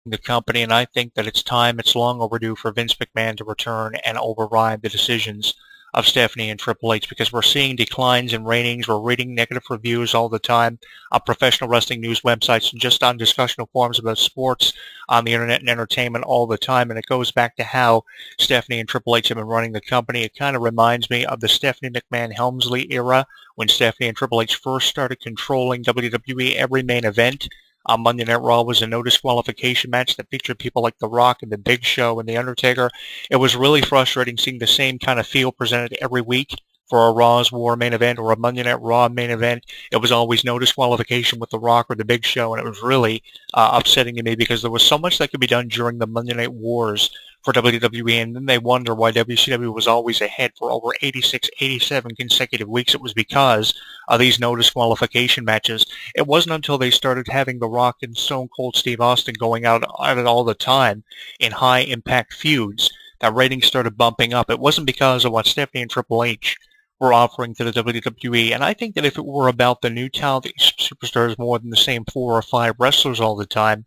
the company, and I think that it's long overdue for Vince McMahon to return and override the decisions of Stephanie and Triple H because we're seeing declines in ratings. We're reading negative reviews all the time on professional wrestling news websites and just on discussional forums about sports on the internet and entertainment all the time. And it goes back to how Stephanie and Triple H have been running the company. It kind of reminds me of the Stephanie McMahon-Helmsley era when Stephanie and Triple H first started controlling WWE. Every main event on Monday Night Raw was a no disqualification match that featured people like The Rock and The Big Show and The Undertaker. It was really frustrating seeing the same kind of feel presented every week for a Raw's War main event or a Monday Night Raw main event. It was always no disqualification with The Rock or The Big Show, and it was really upsetting to me because there was so much that could be done during the Monday Night Wars for WWE, and then they wonder why WCW was always ahead for over 86, 87 consecutive weeks. It was because of these no disqualification matches. It wasn't until they started having The Rock and Stone Cold Steve Austin going out at it all the time in high-impact feuds that ratings started bumping up. It wasn't because of what Stephanie and Triple H were offering to the WWE, and I think that if it were about the new talent, these superstars more than the same 4 or 5 wrestlers all the time,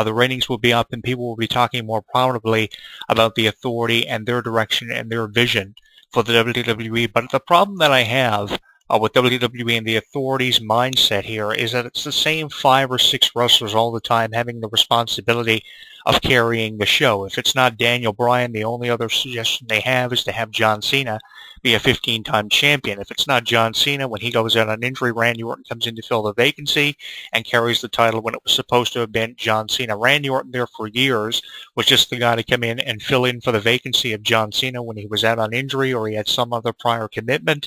the ratings will be up and people will be talking more prominently about the Authority and their direction and their vision for the WWE. But the problem that I have with WWE and the Authority's mindset here is that it's the same 5 or 6 wrestlers all the time having the responsibility of carrying the show. If it's not Daniel Bryan, the only other suggestion they have is to have John Cena be a 15-time champion. If it's not John Cena, when he goes out on injury, Randy Orton comes in to fill the vacancy and carries the title when it was supposed to have been John Cena. Randy Orton there for years was just the guy to come in and fill in for the vacancy of John Cena when he was out on injury or he had some other prior commitment.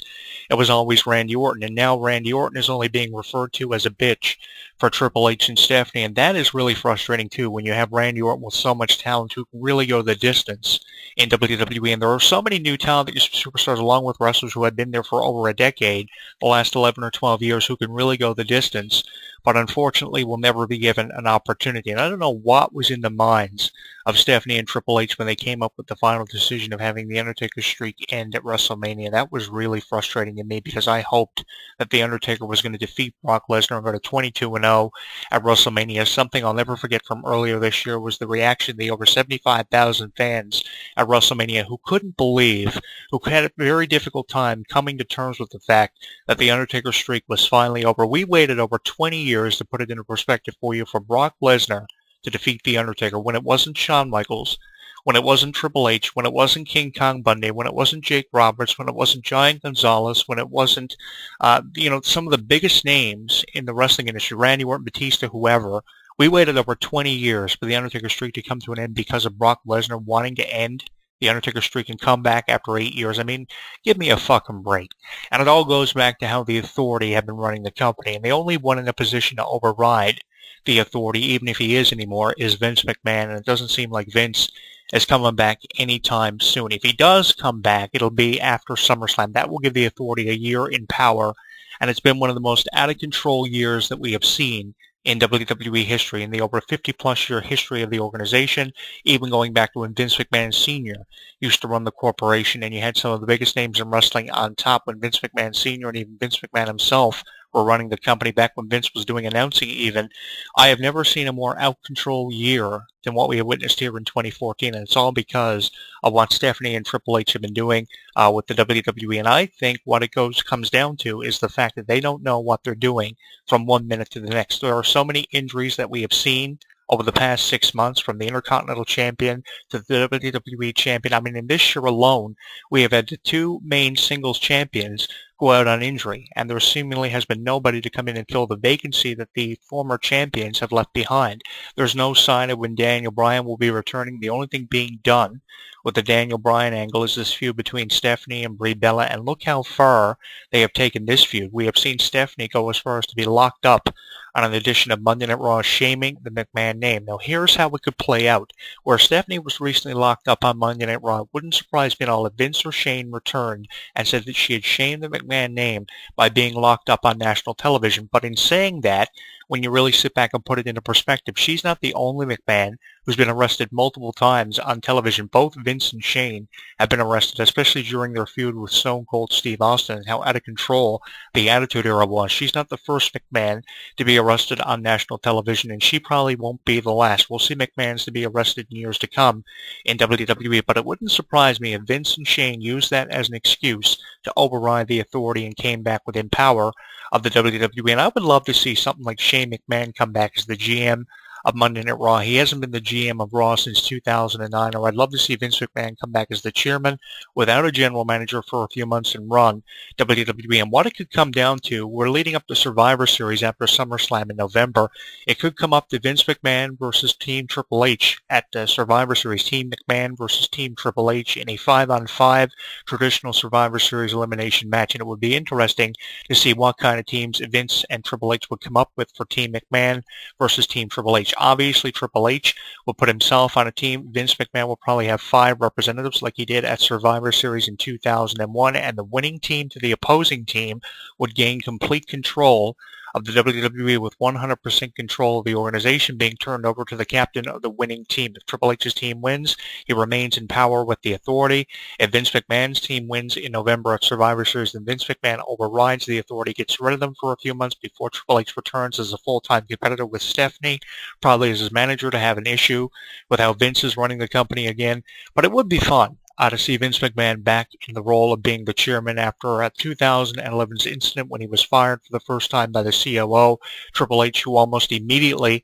It was always Randy Orton, and now Randy Orton is only being referred to as a bitch for Triple H and Stephanie, and that is really frustrating too when you have Randy Orton with so much talent who can really go the distance in WWE, and there are so many new talented superstars along with wrestlers who have been there for over a decade, the last 11 or 12 years, who can really go the distance, but unfortunately will never be given an opportunity. And I don't know what was in the minds of Stephanie and Triple H when they came up with the final decision of having the Undertaker streak end at WrestleMania. That was really frustrating to me because I hoped that the Undertaker was going to defeat Brock Lesnar and go to 22-0 at WrestleMania. Something I'll never forget from earlier this year was the reaction of the over 75,000 fans at WrestleMania who couldn't believe, who had a very difficult time coming to terms with the fact that the Undertaker streak was finally over. We waited over 20 years, to put it into perspective for you, for Brock Lesnar to defeat The Undertaker, when it wasn't Shawn Michaels, when it wasn't Triple H, when it wasn't King Kong Bundy, when it wasn't Jake Roberts, when it wasn't Giant Gonzalez, when it wasn't, some of the biggest names in the wrestling industry, Randy Orton, Batista, whoever. We waited over 20 years for The Undertaker streak to come to an end because of Brock Lesnar wanting to end The Undertaker streak and come back after 8 years. I mean, give me a fucking break. And it all goes back to how the Authority have been running the company, and the only one in a position to override the Authority, even if he is anymore, is Vince McMahon, and it doesn't seem like Vince is coming back anytime soon. If he does come back, it'll be after SummerSlam. That will give the Authority a year in power, and it's been one of the most out-of-control years that we have seen in WWE history, in the over 50-plus year history of the organization, even going back to when Vince McMahon Sr. used to run the corporation, and you had some of the biggest names in wrestling on top when Vince McMahon Sr. and even Vince McMahon himself were running the company back when Vince was doing announcing even. I have never seen a more out-of-control year than what we have witnessed here in 2014, and it's all because of what Stephanie and Triple H have been doing with the WWE. And I think what it comes down to is the fact that they don't know what they're doing from one minute to the next. There are so many injuries that we have seen over the past 6 months, from the Intercontinental Champion to the WWE Champion. I mean, in this year alone, we have had the 2 main singles champions go out on injury, and there seemingly has been nobody to come in and fill the vacancy that the former champions have left behind. There's no sign of when Daniel Bryan will be returning. The only thing being done with the Daniel Bryan angle is this feud between Stephanie and Brie Bella, and look how far they have taken this feud. We have seen Stephanie go as far as to be locked up on an edition of Monday Night Raw shaming the McMahon name. Now, here's how it could play out. Where Stephanie was recently locked up on Monday Night Raw, it wouldn't surprise me at all if Vince or Shane returned and said that she had shamed the McMahon name by being locked up on national television. But in saying that, when you really sit back and put it into perspective. She's not the only McMahon who's been arrested multiple times on television. Both Vince and Shane have been arrested, especially during their feud with Stone Cold Steve Austin and how out of control the Attitude Era was. She's not the first McMahon to be arrested on national television, and she probably won't be the last. We'll see McMahons to be arrested in years to come in WWE, but it wouldn't surprise me if Vince and Shane used that as an excuse to override the authority and came back within power of the WWE. And I would love to see something like Shane McMahon come back as the GM of Monday Night Raw. He hasn't been the GM of Raw since 2009, or I'd love to see Vince McMahon come back as the chairman without a general manager for a few months and run WWE. And what it could come down to, we're leading up to Survivor Series after SummerSlam in November. It could come up to Vince McMahon versus Team Triple H at Survivor Series. Team McMahon versus Team Triple H in a 5-on-5 traditional Survivor Series elimination match. And it would be interesting to see what kind of teams Vince and Triple H would come up with for Team McMahon versus Team Triple H. Obviously, Triple H will put himself on a team. Vince McMahon will probably have 5 representatives like he did at Survivor Series in 2001, and the winning team to the opposing team would gain complete control of the WWE, with 100% control of the organization being turned over to the captain of the winning team. If Triple H's team wins, he remains in power with the authority. If Vince McMahon's team wins in November at Survivor Series, then Vince McMahon overrides the authority, gets rid of them for a few months before Triple H returns as a full-time competitor with Stephanie, probably as his manager, to have an issue with how Vince is running the company again. But it would be fun to see Vince McMahon back in the role of being the chairman after 2011's incident when he was fired for the first time by the COO, Triple H, who almost immediately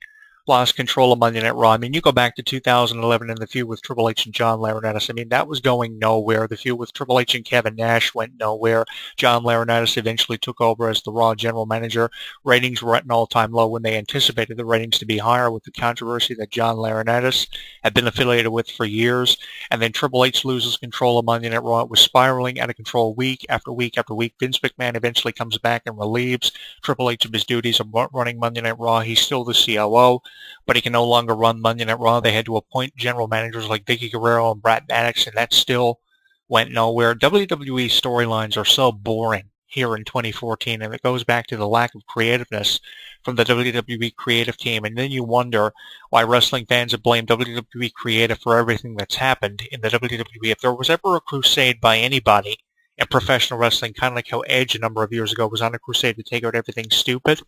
lost control of Monday Night Raw. I mean, you go back to 2011 and the feud with Triple H and John Laurinaitis. I mean, that was going nowhere. The feud with Triple H and Kevin Nash went nowhere. John Laurinaitis eventually took over as the Raw general manager. Ratings were at an all-time low when they anticipated the ratings to be higher with the controversy that John Laurinaitis had been affiliated with for years. And then Triple H loses control of Monday Night Raw. It was spiraling out of control week after week after week. Vince McMahon eventually comes back and relieves Triple H of his duties of running Monday Night Raw. He's still the COO, but he can no longer run Monday Night Raw. They had to appoint general managers like Vicky Guerrero and Brad Maddox, and that still went nowhere. WWE storylines are so boring here in 2014, and it goes back to the lack of creativeness from the WWE creative team. And then you wonder why wrestling fans have blamed WWE creative for everything that's happened in the WWE. If there was ever a crusade by anybody in professional wrestling, kind of like how Edge a number of years ago was on a crusade to take out everything stupid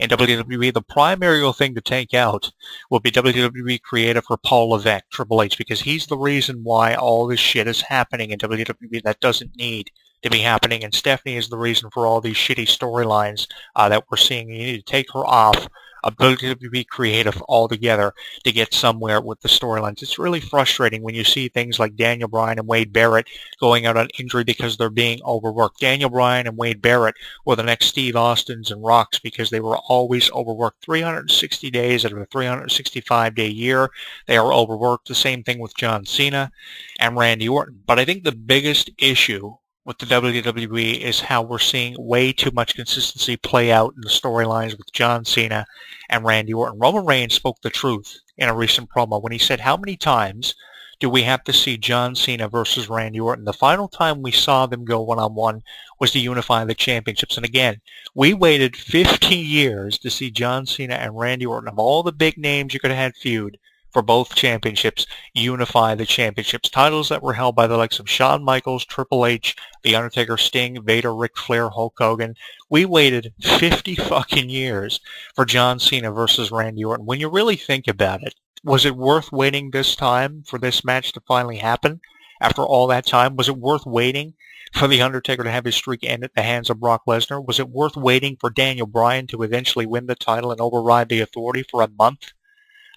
in WWE, the primary thing to take out will be WWE creative for Paul Levesque, Triple H, because he's the reason why all this shit is happening in WWE that doesn't need to be happening, and Stephanie is the reason for all these shitty storylines that we're seeing. You need to take her off of WWE creative altogether to get somewhere with the storylines. It's really frustrating when you see things like Daniel Bryan and Wade Barrett going out on injury because they're being overworked. Daniel Bryan and Wade Barrett were the next Steve Austins and Rocks because they were always overworked. 360 days out of a 365-day year, they are overworked. The same thing with John Cena and Randy Orton. But I think the biggest issue with the WWE is how we're seeing way too much consistency play out in the storylines with John Cena and Randy Orton. Roman Reigns spoke the truth in a recent promo when he said, how many times do we have to see John Cena versus Randy Orton? The final time we saw them go one-on-one was to unify the championships. And again, we waited 50 years to see John Cena and Randy Orton, of all the big names you could have had feud for both championships, unify the championships. Titles that were held by the likes of Shawn Michaels, Triple H, The Undertaker, Sting, Vader, Ric Flair, Hulk Hogan. We waited 50 fucking years for John Cena versus Randy Orton. When you really think about it, was it worth waiting this time for this match to finally happen? After all that time, was it worth waiting for The Undertaker to have his streak end at the hands of Brock Lesnar? Was it worth waiting for Daniel Bryan to eventually win the title and override the authority for a month?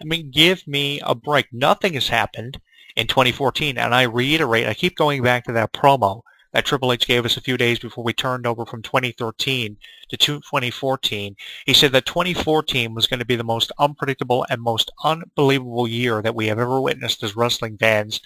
I mean, give me a break. Nothing has happened in 2014, and I reiterate, I keep going back to that promo that Triple H gave us a few days before we turned over from 2013 to 2014. He said that 2014 was going to be the most unpredictable and most unbelievable year that we have ever witnessed as wrestling fans,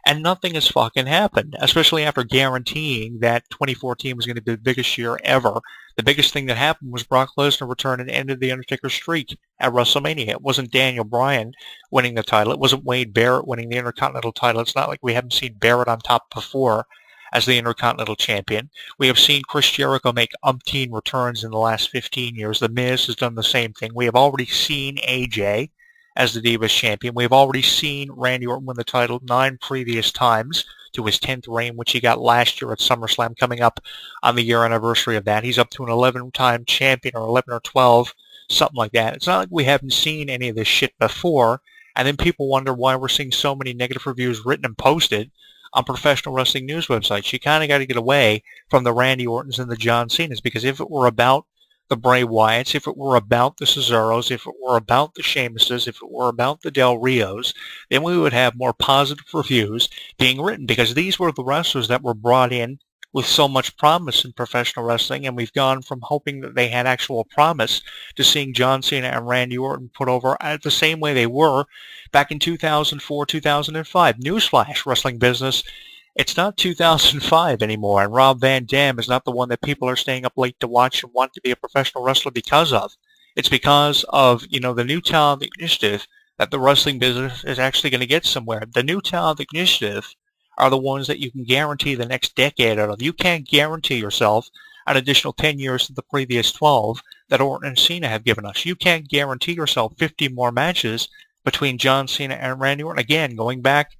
and nothing has fucking happened, especially after guaranteeing that 2014 was going to be the biggest year ever. The biggest thing that happened was Brock Lesnar returned and ended the Undertaker streak at WrestleMania. It wasn't Daniel Bryan winning the title. It wasn't Wade Barrett winning the Intercontinental title. It's not like we haven't seen Barrett on top before as the Intercontinental Champion. We have seen Chris Jericho make umpteen returns in the last 15 years. The Miz has done the same thing. We have already seen AJ as the Divas Champion. We have already seen Randy Orton win the title 9 previous times to his 10th reign, which he got last year at SummerSlam, coming up on the year anniversary of that. He's up to an 11-time champion, or 11 or 12, something like that. It's not like we haven't seen any of this shit before, and then people wonder why we're seeing so many negative reviews written and posted on professional wrestling news websites. You kind of got to get away from the Randy Ortons and the John Cenas, because if it were about the Bray Wyatts, if it were about the Cesaros, if it were about the Sheamuses, if it were about the Del Rios, then we would have more positive reviews being written, because these were the wrestlers that were brought in with so much promise in professional wrestling, and we've gone from hoping that they had actual promise to seeing John Cena and Randy Orton put over the same way they were back in 2004, 2005. Newsflash, wrestling business, it's not 2005 anymore, and Rob Van Dam is not the one that people are staying up late to watch and want to be a professional wrestler because of. It's because of, the new talent initiative that the wrestling business is actually going to get somewhere. The new talent initiative are the ones that you can guarantee the next decade out of. You can't guarantee yourself an additional 10 years to the previous 12 that Orton and Cena have given us. You can't guarantee yourself 50 more matches between John Cena and Randy Orton. Again, going back